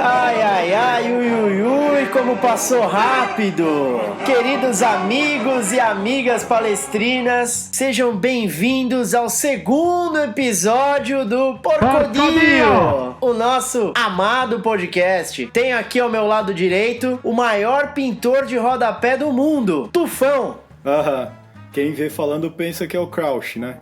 Ai, ai, ai, ui, ui, ui, como passou rápido! Queridos amigos e amigas palestrinas, sejam bem-vindos ao segundo episódio do Porcodinho, o nosso amado podcast. Tenho aqui ao meu lado direito o maior pintor de rodapé do mundo, Tufão. Quem vê falando pensa que é o Crouch, né?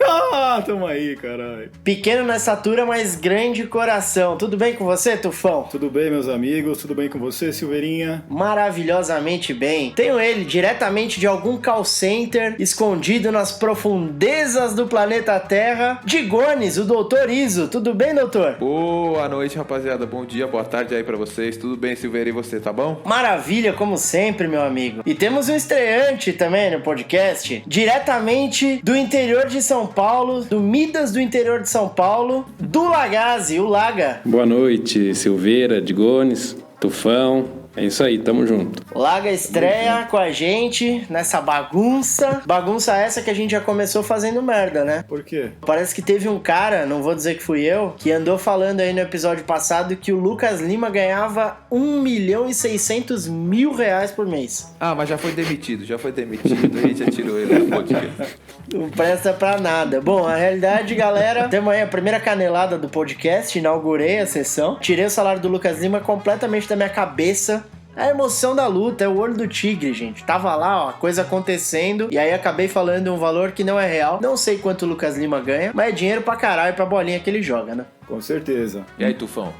Tamo aí, caralho. Pequeno na estatura, mas grande coração. Tudo bem com você, Tufão? Tudo bem, meus amigos? Tudo bem com você, Silveirinha? Maravilhosamente bem. Tenho ele diretamente de algum call center, escondido nas profundezas do planeta Terra, Digones, o Doutor Iso. Tudo bem, doutor? Boa noite, rapaziada. Bom dia, boa tarde aí pra vocês. Tudo bem, Silveira, e você, tá bom? Maravilha, como sempre, meu amigo. E temos um estreante também no podcast, diretamente do interior de São Paulo, do Midas do interior de São Paulo, do Lagazzi, o Laga. Boa noite, Silveira, Digones, Tufão. É isso aí, tamo junto. Laga estreia com a gente nessa bagunça. Bagunça essa que a gente já começou fazendo merda, né? Por quê? Parece que teve um cara, não vou dizer que fui eu, que andou falando aí no episódio passado que o Lucas Lima ganhava 1.600.000 reais por mês. Mas já foi demitido. A gente já tirou ele do podcast. Não presta pra nada. Bom, a realidade, galera, temos aí a primeira canelada do podcast, inaugurei a sessão, tirei o salário do Lucas Lima completamente da minha cabeça. A emoção da luta, é o olho do tigre, gente. Tava lá, ó, a coisa acontecendo, e aí acabei falando um valor que não é real. Não sei quanto o Lucas Lima ganha, mas é dinheiro pra caralho pra bolinha que ele joga, né? Com certeza. E aí, Tufão?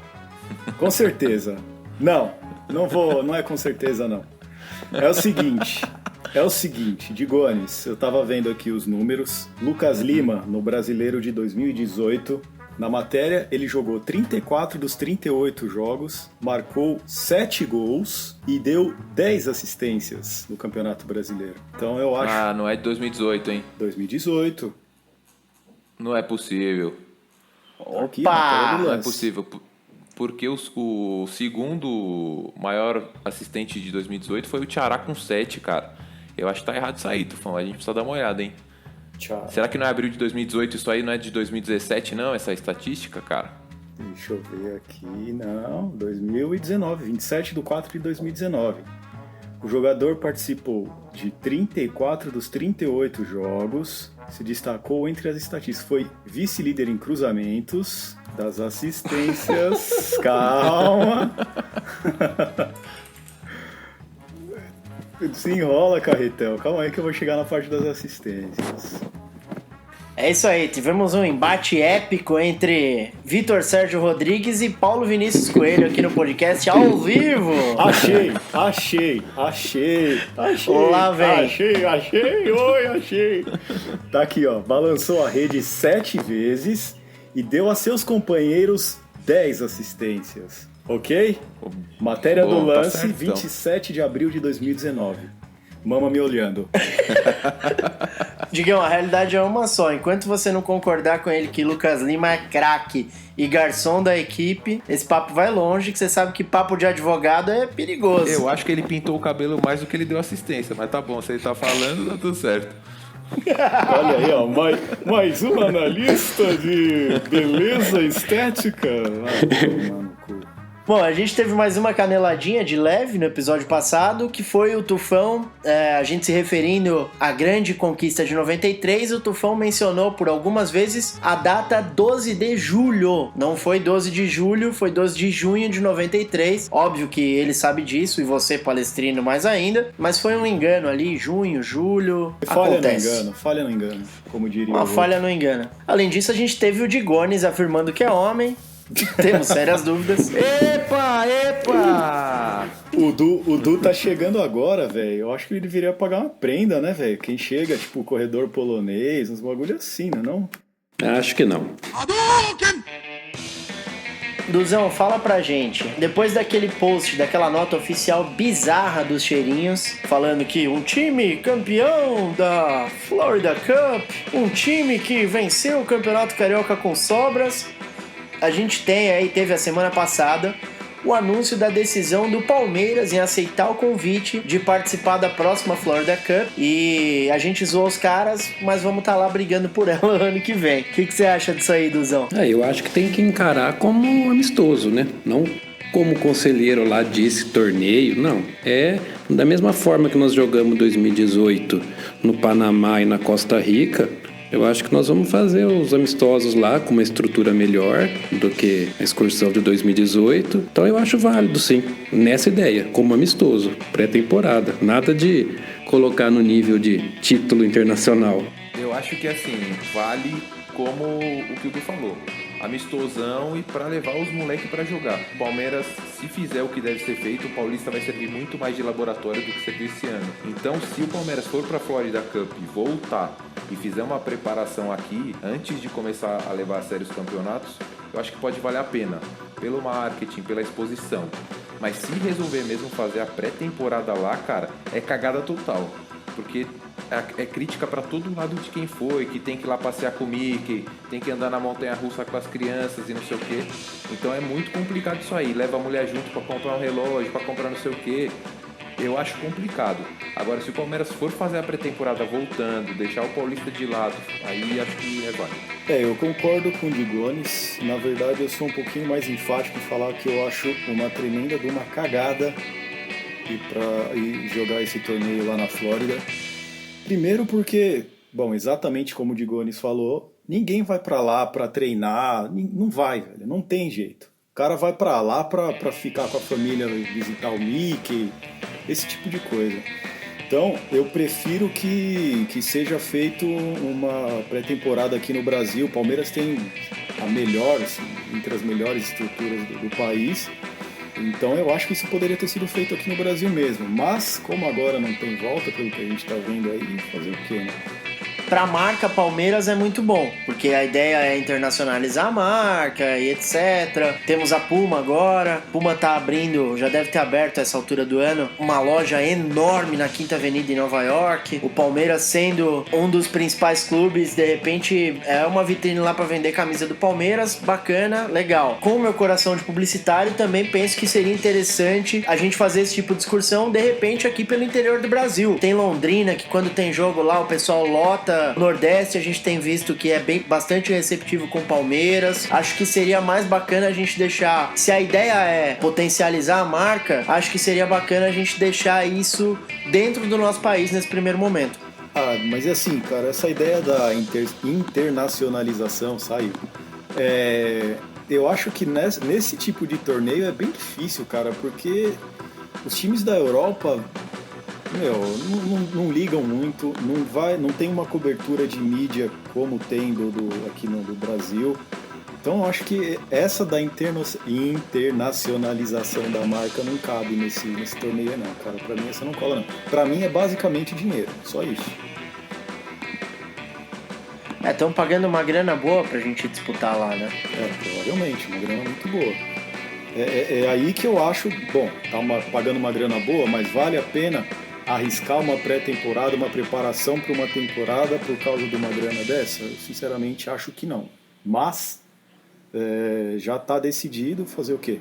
Com certeza. Não é com certeza, não. É o seguinte, Digones, eu tava vendo aqui os números. Lucas Lima, no Brasileiro de 2018... Na matéria, ele jogou 34 dos 38 jogos, marcou 7 gols e deu 10 assistências no Campeonato Brasileiro. Então eu acho... não é de 2018, hein? 2018. Não é possível. Aqui, não é possível. Porque o segundo maior assistente de 2018 foi o Tiará com 7, cara. Eu acho que tá errado isso aí, Tufão. A gente precisa dar uma olhada, hein? Tchau. Será que não é abril de 2018? Isso aí não é de 2017, não? Essa estatística, cara? Deixa eu ver aqui. Não, 2019. 27 de 4 de 2019. O jogador participou de 34 dos 38 jogos. Se destacou entre as estatísticas. Foi vice-líder em cruzamentos, das assistências. Calma. Desenrola, Carretel. Calma aí que eu vou chegar na parte das assistências. É isso aí, tivemos um embate épico entre Vitor Sérgio Rodrigues e Paulo Vinícius Coelho aqui no podcast ao vivo. Achei. Lá vem. Achei. Tá aqui, ó. Balançou a rede 7 vezes e deu a seus companheiros 10 assistências. Ok? Matéria do lance, tá certo, 27 de abril de 2019. Mama me olhando. Digão, a realidade é uma só. Enquanto você não concordar com ele que Lucas Lima é craque e garçom da equipe, esse papo vai longe, que você sabe que papo de advogado é perigoso. Eu acho que ele pintou o cabelo mais do que ele deu assistência, mas tá bom, se ele tá falando, tá tudo certo. Olha aí, ó, mais um analista de beleza estética. Mano, Bom, a gente teve mais uma caneladinha de leve no episódio passado, que foi o Tufão, a gente se referindo à grande conquista de 93, o Tufão mencionou por algumas vezes a data 12 de julho. Não foi 12 de julho, foi 12 de junho de 93. Óbvio que ele sabe disso, e você, palestrino, mais ainda, mas foi um engano ali, junho, julho, acontece. Falha no engano, como diria Uma falha no engano. Além disso, a gente teve o Digones afirmando que é homem. Temos sérias dúvidas. Epa! O Du tá chegando agora, velho. Eu acho que ele deveria pagar uma prenda, né, velho? Quem chega, tipo, corredor polonês, uns bagulho assim, né, não? Acho que não. Duzão, fala pra gente, depois daquele post, daquela nota oficial bizarra dos cheirinhos, falando que um time campeão da Florida Cup, um time que venceu o Campeonato Carioca com sobras, a gente teve a semana passada o anúncio da decisão do Palmeiras em aceitar o convite de participar da próxima Florida Cup. E a gente zoou os caras, mas vamos estar lá brigando por ela no ano que vem. O que você acha disso aí, Duzão? Eu acho que tem que encarar como amistoso, né? Não como o conselheiro lá disse, torneio, não. É da mesma forma que nós jogamos 2018 no Panamá e na Costa Rica. Eu acho que nós vamos fazer os amistosos lá com uma estrutura melhor do que a excursão de 2018. Então eu acho válido, sim, nessa ideia, como amistoso, pré-temporada. Nada de colocar no nível de título internacional. Eu acho que assim, vale como o que o Du falou. Amistosão e para levar os moleques para jogar. O Palmeiras, se fizer o que deve ser feito, o Paulista vai servir muito mais de laboratório do que serviu esse ano. Então, se o Palmeiras for para a Florida Cup e voltar e fizer uma preparação aqui, antes de começar a levar a sério os campeonatos, eu acho que pode valer a pena. Pelo marketing, pela exposição. Mas se resolver mesmo fazer a pré-temporada lá, cara, é cagada total. Porque é crítica para todo lado de quem foi, que tem que ir lá passear com o Mickey, tem que andar na montanha-russa com as crianças e não sei o quê. Então é muito complicado isso aí. Leva a mulher junto para comprar um relógio, para comprar não sei o quê. Eu acho complicado. Agora, se o Palmeiras for fazer a pré-temporada voltando, deixar o Paulista de lado, aí acho que é válido. Eu concordo com o Digones. Na verdade, eu sou um pouquinho mais enfático em falar que eu acho uma tremenda de uma cagada ir jogar esse torneio lá na Flórida. Primeiro porque, bom, exatamente como o Digones falou, ninguém vai pra lá pra treinar, não vai, velho, não tem jeito. O cara vai pra lá pra ficar com a família, visitar o Mickey, esse tipo de coisa. Então, eu prefiro que seja feito uma pré-temporada aqui no Brasil. O Palmeiras tem a melhor, assim, entre as melhores estruturas do país. Então eu acho que isso poderia ter sido feito aqui no Brasil mesmo. Mas, como agora não tem volta, pelo que a gente está vendo aí, fazer o quê, né? Pra marca Palmeiras é muito bom, porque a ideia é internacionalizar a marca e etc. Temos a Puma agora. Puma tá abrindo, já deve ter aberto a essa altura do ano, uma loja enorme na Quinta Avenida em Nova York. O Palmeiras sendo um dos principais clubes, de repente é uma vitrine lá pra vender camisa do Palmeiras, bacana, legal. Com o meu coração de publicitário, também penso que seria interessante a gente fazer esse tipo de excursão, de repente, aqui pelo interior do Brasil. Tem Londrina, que quando tem jogo lá, o pessoal lota. Nordeste a gente tem visto que é bastante receptivo com o Palmeiras. Acho que seria mais bacana a gente deixar, se a ideia é potencializar a marca, acho que seria bacana a gente deixar isso dentro do nosso país nesse primeiro momento. Mas é assim, cara, essa ideia da internacionalização, sabe? Eu acho que nesse tipo de torneio é bem difícil, cara, porque os times da Europa não ligam muito, não tem uma cobertura de mídia como tem aqui do Brasil. Então eu acho que essa da internacionalização da marca não cabe nesse torneio não, cara. Pra mim essa não cola não. Pra mim é basicamente dinheiro, só isso. Estão pagando uma grana boa pra gente disputar lá, né? Provavelmente, uma grana muito boa. É aí que eu acho, bom, pagando uma grana boa, mas vale a pena arriscar uma pré-temporada, uma preparação para uma temporada por causa de uma grana dessa? Eu sinceramente acho que não. Mas já está decidido fazer o quê?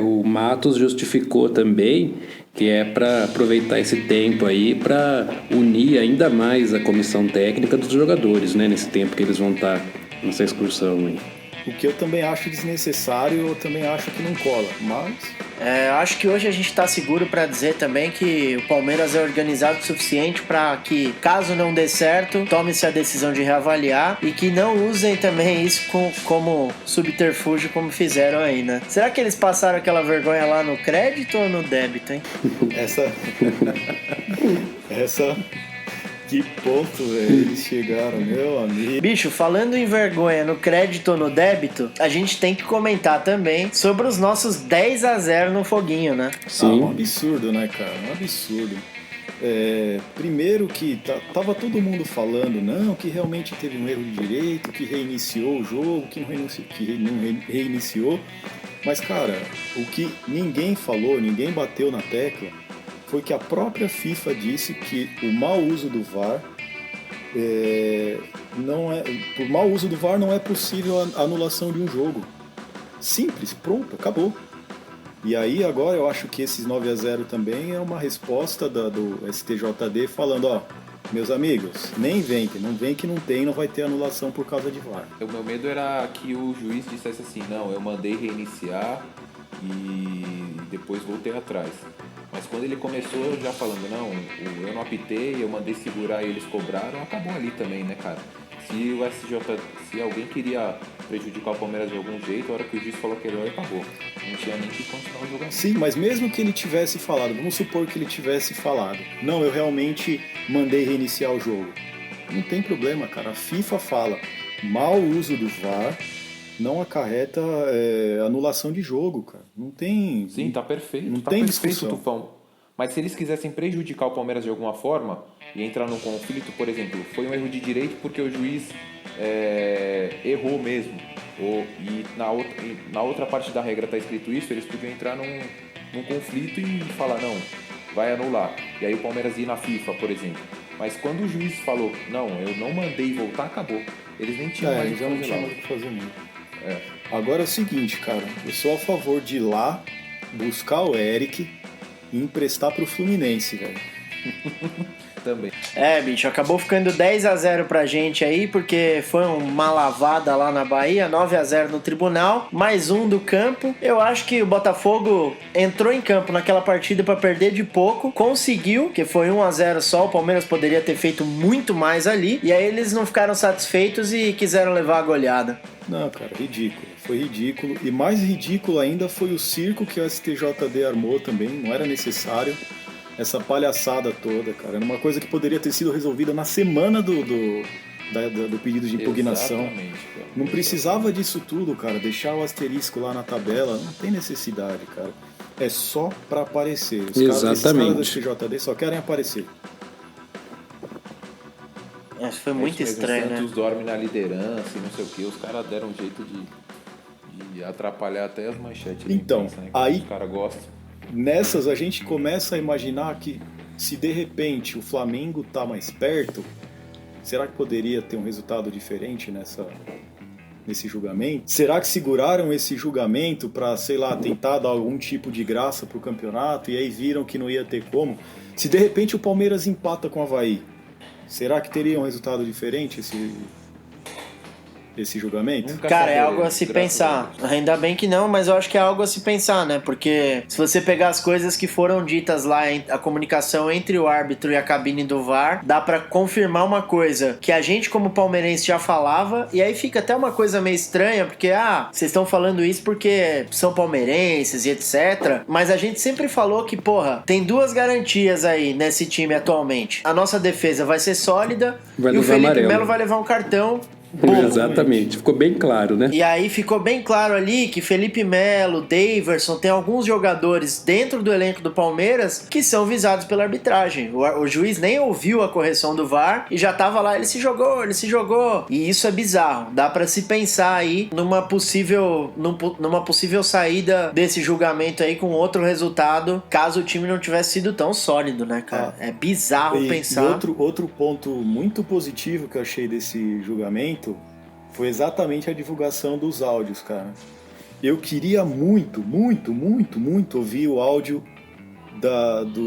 O Matos justificou também que é para aproveitar esse tempo aí para unir ainda mais a comissão técnica dos jogadores, né? Nesse tempo que eles vão estar nessa excursão aí. O que eu também acho desnecessário, eu também acho que não cola, mas... acho que hoje a gente está seguro para dizer também que o Palmeiras é organizado o suficiente para que, caso não dê certo, tome-se a decisão de reavaliar e que não usem também isso como subterfúgio como fizeram aí, né? Será que eles passaram aquela vergonha lá no crédito ou no débito, hein? Essa... Que ponto, eles chegaram, meu amigo. Bicho, falando em vergonha no crédito ou no débito, a gente tem que comentar também sobre os nossos 10-0 no Foguinho, né? Sim. Um absurdo, né, cara? Um absurdo. Primeiro que tava todo mundo falando, não, que realmente teve um erro de direito, que reiniciou o jogo, que não reiniciou. Mas, cara, o que ninguém falou, ninguém bateu na tecla, foi que a própria FIFA disse que o mau uso do VAR por mau uso do VAR não é possível a anulação de um jogo. Simples, pronto, acabou. E aí agora eu acho que esses 9-0 também é uma resposta do STJD falando, Meus amigos, nem inventem, não vem que não tem, não vai ter anulação por causa de VAR. O meu medo era que o juiz dissesse assim, não, eu mandei reiniciar e depois voltei atrás. Mas quando ele começou já falando, não, eu não apitei, eu mandei segurar e eles cobraram, acabou ali também, né, cara? Se alguém queria prejudicar o Palmeiras de algum jeito, a hora que o juiz falou que ele acabou. Não tinha nem que continuar o jogamento. Sim, mas mesmo que ele tivesse falado, vamos supor que ele tivesse falado, não, eu realmente mandei reiniciar o jogo. Não tem problema, cara. A FIFA fala, mau uso do VAR não acarreta anulação de jogo, cara. Não tem... Sim, tá perfeito. Não tá tem perfeito, discussão. Tufão. Mas se eles quisessem prejudicar o Palmeiras de alguma forma e entrar num conflito, por exemplo, foi um erro de direito porque o juiz errou mesmo. E na outra parte da regra tá escrito isso, eles podiam entrar num conflito e falar, não, vai anular. E aí o Palmeiras ir na FIFA, por exemplo. Mas quando o juiz falou, não, eu não mandei voltar, acabou. Eles nem tinham mais o que já não fazer tinha lá. mais o que fazer mesmo. Agora é o seguinte, cara, eu sou a favor de ir lá, buscar o Eric e emprestar pro Fluminense, velho. Também. Bicho, acabou ficando 10-0 pra gente aí, porque foi uma lavada lá na Bahia, 9-0 no tribunal, mais um do campo. Eu acho que o Botafogo entrou em campo naquela partida pra perder de pouco, conseguiu, que foi 1-0 só, o Palmeiras poderia ter feito muito mais ali, e aí eles não ficaram satisfeitos e quiseram levar a goleada. Não, cara, ridículo. Foi ridículo. E mais ridículo ainda foi o circo que o STJD armou também, não era necessário. Essa palhaçada toda, cara. Era uma coisa que poderia ter sido resolvida na semana do pedido de impugnação. Exatamente, cara. Não precisava disso tudo, cara. Deixar o asterisco lá na tabela, não tem necessidade, cara. É só pra aparecer. Esses caras do STJD só querem aparecer. Isso foi muito isso mesmo, estranho, o Santos né? dorme na liderança e não sei o que. Os caras deram um jeito de atrapalhar até as manchetes. Então, imprensa, né, aí- os caras gostam. Nessas a gente começa a imaginar que se de repente o Flamengo tá mais perto, será que poderia ter um resultado diferente nesse julgamento? Será que seguraram esse julgamento para, sei lá, tentar dar algum tipo de graça pro campeonato e aí viram que não ia ter como? Se de repente o Palmeiras empata com o Avaí, será que teria um resultado diferente esse julgamento? Nunca Cara, é saberemos, algo a se graças pensar. a Deus. Ainda bem que não, mas eu acho que é algo a se pensar, né? Porque se você pegar as coisas que foram ditas lá, a comunicação entre o árbitro e a cabine do VAR, dá pra confirmar uma coisa que a gente como palmeirense já falava, e aí fica até uma coisa meio estranha, porque, vocês estão falando isso porque são palmeirenses e etc. Mas a gente sempre falou que, porra, tem duas garantias aí nesse time atualmente. A nossa defesa vai ser sólida Vai e o levar Felipe amarelo. Melo vai levar um cartão. Bobo. Exatamente, ficou bem claro, né? E aí ficou bem claro ali que Felipe Melo, Daverson, tem alguns jogadores dentro do elenco do Palmeiras que são visados pela arbitragem. O juiz nem ouviu a correção do VAR e já tava lá, ele se jogou. E isso é bizarro. Dá pra se pensar aí numa possível saída desse julgamento aí com outro resultado, caso o time não tivesse sido tão sólido, né, cara? É bizarro pensar. E outro ponto muito positivo que eu achei desse julgamento foi exatamente a divulgação dos áudios, cara. Eu queria muito ouvir o áudio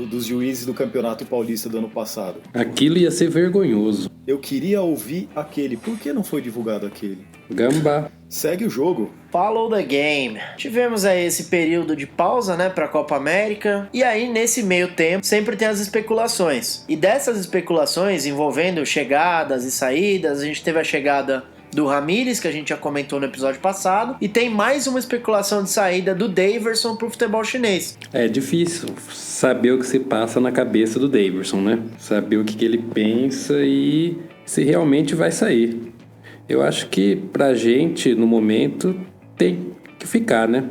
dos juízes do Campeonato Paulista do ano passado. Aquilo ia ser vergonhoso. Eu queria ouvir aquele. Por que não foi divulgado aquele? Gambá. Segue o jogo. Follow the game. Tivemos aí esse período de pausa, né, pra Copa América. E aí, nesse meio tempo, sempre tem as especulações. E dessas especulações envolvendo chegadas e saídas, a gente teve a chegada do Ramires, que a gente já comentou no episódio passado, e tem mais uma especulação de saída do Daverson pro futebol chinês. É difícil saber o que se passa na cabeça do Daverson, né? Saber o que ele pensa e se realmente vai sair. Eu acho que pra gente, no momento, tem que ficar, né?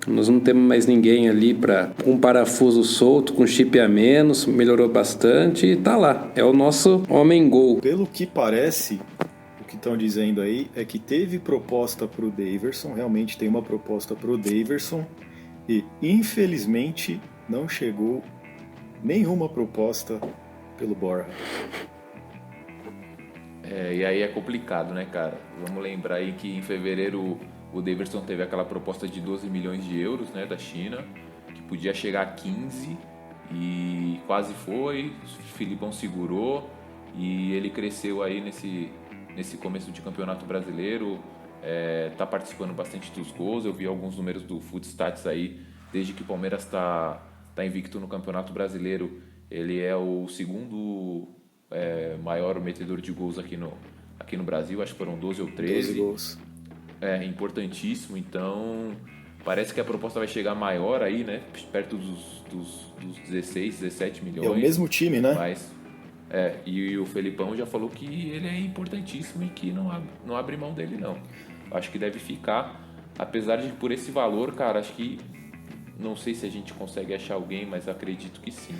Nós não temos mais ninguém ali para um parafuso solto, com chip a menos, melhorou bastante e tá lá. É o nosso homem-gol. Pelo que parece, o que estão dizendo aí é que teve proposta pro Daverson, realmente tem uma proposta pro Daverson, e infelizmente não chegou nenhuma proposta pelo Borja. E aí é complicado, né, cara? Vamos lembrar aí que em fevereiro o Daverson teve aquela proposta de 12 milhões de euros, né, da China, que podia chegar a 15 e quase foi, o Filipão segurou, E ele cresceu aí nesse começo de campeonato brasileiro, tá participando bastante dos gols. Eu vi alguns números do Footstats aí, desde que o Palmeiras tá invicto no campeonato brasileiro. Ele é o segundo maior metedor de gols aqui no Brasil, acho que foram 12 ou 13. 12 gols. Importantíssimo, então parece que a proposta vai chegar maior aí, né? Perto dos 16, 17 milhões. É o mesmo time, né? Mas, e o Felipão já falou que ele é importantíssimo e que não abre mão dele, não. Acho que deve ficar, apesar de por esse valor, cara, acho que não sei se a gente consegue achar alguém, mas acredito que sim.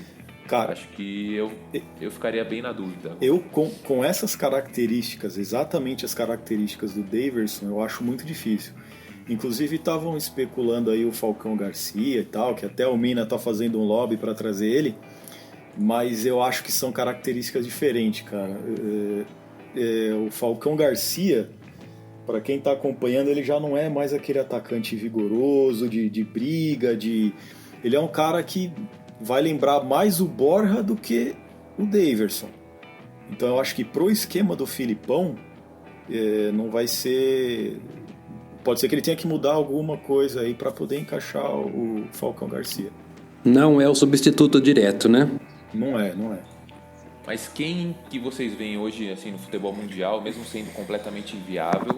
Cara, acho que eu ficaria bem na dúvida. Eu, com essas características, exatamente as características do Daverson, eu acho muito difícil. Inclusive estavam especulando aí o Falcão Garcia e tal, que até o Mina tá fazendo um lobby para trazer ele, mas eu acho que são características diferentes, cara. O Falcão Garcia, para quem tá acompanhando, ele já não é mais aquele atacante vigoroso, de briga, ele é um cara que vai lembrar mais o Borja do que o Daverson. Então eu acho que pro esquema do Filipão não vai ser... Pode ser que ele tenha que mudar alguma coisa aí para poder encaixar o Falcão Garcia. Não é o substituto direto, né? Não é. Mas quem que vocês veem hoje assim, no futebol mundial, mesmo sendo completamente inviável,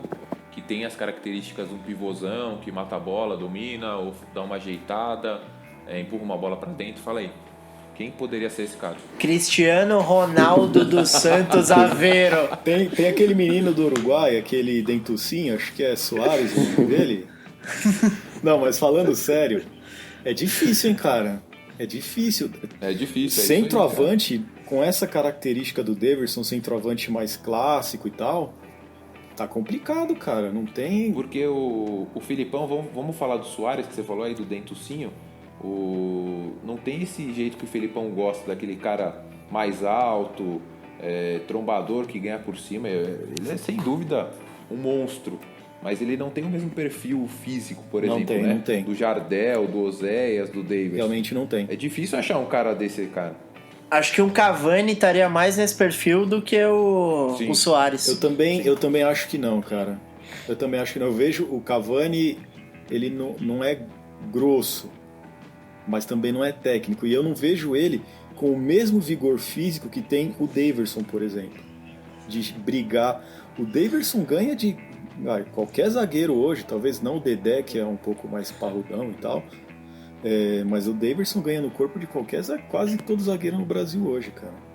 que tem as características de um pivôzão, que mata a bola, domina, ou dá uma ajeitada, empurra uma bola para dentro? Fala aí. Quem poderia ser esse cara? Cristiano Ronaldo dos Santos Aveiro. Tem aquele menino do Uruguai, aquele dentucinho, acho que é Soares o nome dele. Não, mas falando sério, é difícil, hein, cara? É difícil. É difícil. Centroavante, com essa característica do Daverson, centroavante mais clássico e tal, tá complicado, cara. Não tem... Porque o Filipão, vamos falar do Soares, que você falou aí, do dentucinho. Não tem esse jeito que o Felipão gosta, daquele cara mais alto, trombador, que ganha por cima. Ele é sem dúvida um monstro, mas ele não tem o mesmo perfil físico, por exemplo, né? Não tem. Do Jardel, do Oséias, do Davis. Realmente não tem. É difícil achar um cara desse, cara. Acho que um Cavani estaria mais nesse perfil do que o Soares. Eu também acho que não, cara. Eu também acho que não. Eu vejo o Cavani, ele não é grosso, mas também não é técnico. E eu não vejo ele com o mesmo vigor físico que tem o Daverson, por exemplo. De brigar. O Daverson ganha de qualquer zagueiro hoje, talvez não o Dedé, que é um pouco mais parrudão e tal. Mas o Daverson ganha no corpo de quase todo zagueiro no Brasil hoje, cara.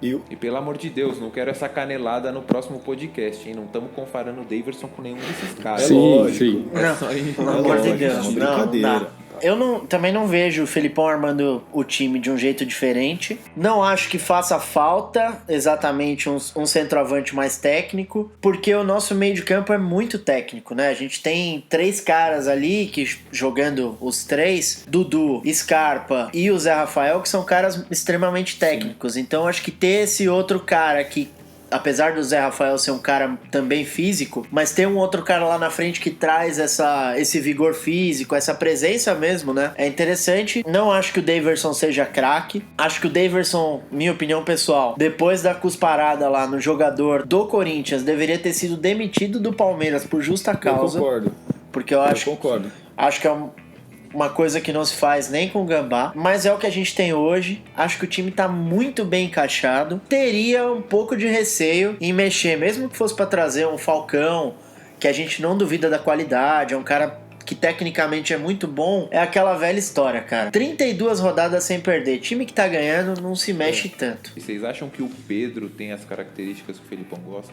E pelo amor de Deus, não quero essa canelada no próximo podcast, hein? Não estamos comparando o Daverson com nenhum desses caras. Sim. Pelo amor de Deus, brincadeira. Eu também não vejo o Felipão armando o time de um jeito diferente. Não acho que faça falta exatamente um centroavante mais técnico, porque o nosso meio de campo é muito técnico, né? A gente tem 3 caras ali que jogando os 3, Dudu, Scarpa e o Zé Rafael, que são caras extremamente técnicos. Sim. Então acho que ter esse outro cara que, apesar do Zé Rafael ser um cara também físico, mas tem um outro cara lá na frente que traz esse vigor físico, essa presença mesmo, né? É interessante. Não acho que o Daverson seja craque. Acho que o Daverson, minha opinião pessoal, depois da cusparada lá no jogador do Corinthians, deveria ter sido demitido do Palmeiras por justa causa. Eu concordo. Porque eu concordo. Acho que é uma coisa que não se faz nem com o Gambá, mas é o que a gente tem hoje. Acho que o time tá muito bem encaixado. Teria um pouco de receio em mexer, mesmo que fosse para trazer um Falcão, que a gente não duvida da qualidade, é um cara que tecnicamente é muito bom. É aquela velha história, cara. 32 rodadas sem perder. Time que tá ganhando não se mexe tanto. E vocês acham que o Pedro tem as características que o Felipão gosta?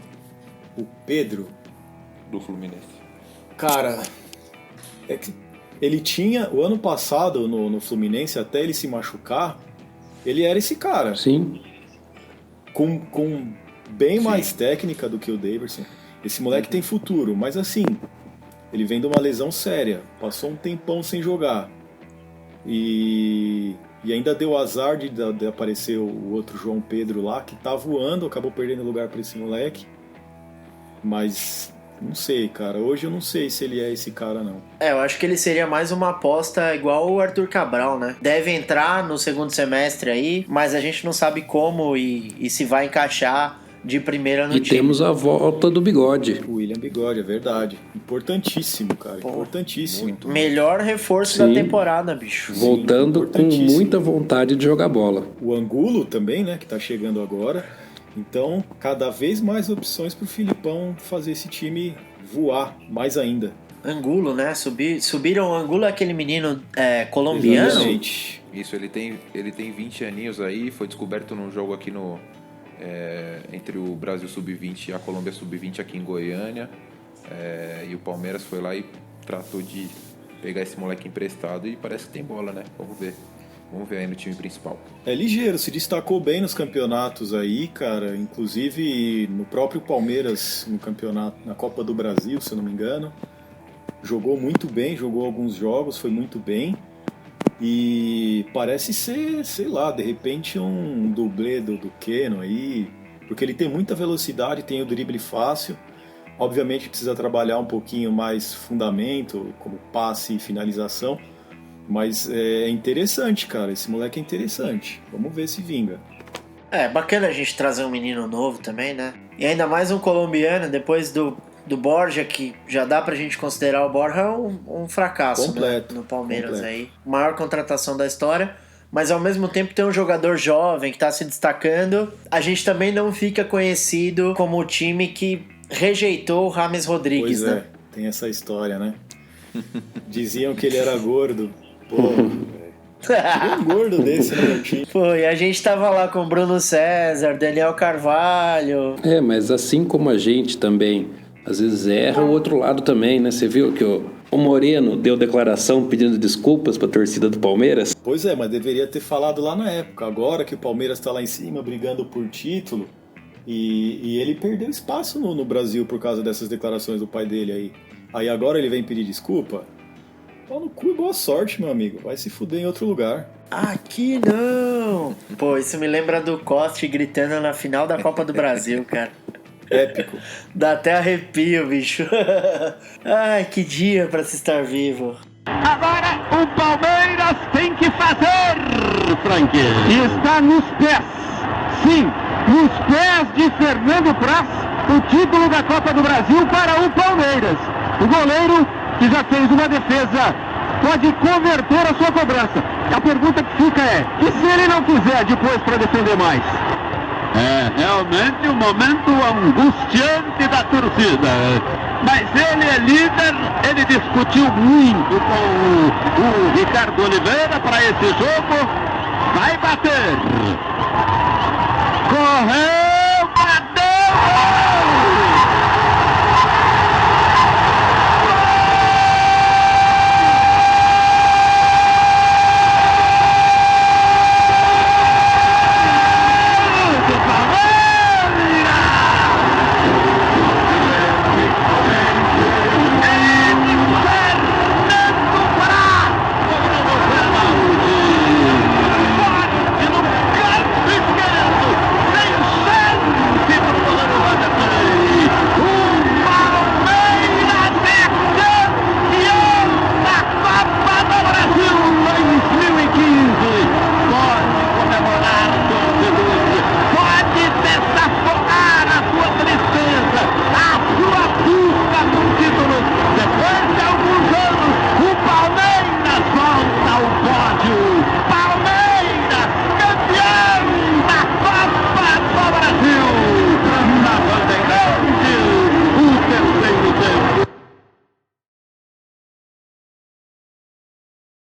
O Pedro? Do Fluminense. Cara, é que ele tinha, o ano passado no Fluminense, até ele se machucar, ele era esse cara. Sim. Com bem mais técnica do que o Daverson. Esse moleque tem futuro, mas assim, ele vem de uma lesão séria, passou um tempão sem jogar. E ainda deu azar de aparecer o outro João Pedro lá, que tá voando, acabou perdendo lugar para esse moleque. Mas Não sei, cara. Hoje eu não sei se ele é esse cara, não. Eu acho que ele seria mais uma aposta igual o Arthur Cabral, né? Deve entrar no segundo semestre aí, mas a gente não sabe como e se vai encaixar de primeira no E time. temos a volta do Bigode. O William Bigode, é verdade. Importantíssimo, cara. Importantíssimo. Melhor reforço da temporada, bicho. Voltando com muita vontade de jogar bola. O Angulo também, né? Que tá chegando agora. Então, cada vez mais opções pro Filipão fazer esse time voar mais ainda. Angulo, né? Subiram o Angulo, aquele menino colombiano. Exatamente. Isso, ele tem 20 aninhos aí, foi descoberto num jogo aqui entre o Brasil Sub-20 e a Colômbia Sub-20 aqui em Goiânia. E o Palmeiras foi lá e tratou de pegar esse moleque emprestado e parece que tem bola, né? Vamos ver aí no time principal. É ligeiro, se destacou bem nos campeonatos aí, cara. Inclusive no próprio Palmeiras, no campeonato, na Copa do Brasil, se eu não me engano. Jogou muito bem, jogou alguns jogos, foi muito bem. E parece ser, sei lá, de repente um dublê do Keno aí. Porque ele tem muita velocidade, tem o drible fácil. Obviamente precisa trabalhar um pouquinho mais fundamento, como passe e finalização. Mas é interessante, cara. Esse moleque é interessante. Vamos ver se vinga. Bacana a gente trazer um menino novo também, né? E ainda mais um colombiano, depois do Borja, que já dá pra gente considerar o Borja um fracasso, completo, né? No Palmeiras completo. aí. Maior contratação da história. Mas ao mesmo tempo tem um jogador jovem que tá se destacando. A gente também não fica conhecido como o time que rejeitou o James Rodrigues, Pois né? tem essa história, né? Diziam que ele era gordo. Pô, velho. Um gordo desse no meu time. Pô, e a gente tava lá com o Bruno César, Daniel Carvalho. Mas assim como a gente também, às vezes erra o outro lado também, né? Você viu que o Moreno deu declaração pedindo desculpas pra torcida do Palmeiras? Pois é, mas deveria ter falado lá na época. Agora que o Palmeiras tá lá em cima brigando por título e ele perdeu espaço no Brasil por causa dessas declarações do pai dele aí. Aí agora ele vem pedir desculpa? Pau no cu e boa sorte, meu amigo. Vai se fuder em outro lugar. Aqui não! Pô, isso me lembra do Coste gritando na final da Copa do Brasil, cara. Épico. Dá até arrepio, bicho. Ai, que dia pra se estar vivo. Agora o Palmeiras tem que fazer, Frank. Está nos pés, sim, nos pés de Fernando Praz, o título da Copa do Brasil para o Palmeiras. O goleiro, que já fez uma defesa, pode converter a sua cobrança. A pergunta que fica é, e se ele não quiser depois para defender mais? É realmente um momento angustiante da torcida. Mas ele é líder, ele discutiu muito com o Ricardo Oliveira para esse jogo. Vai bater. Corre!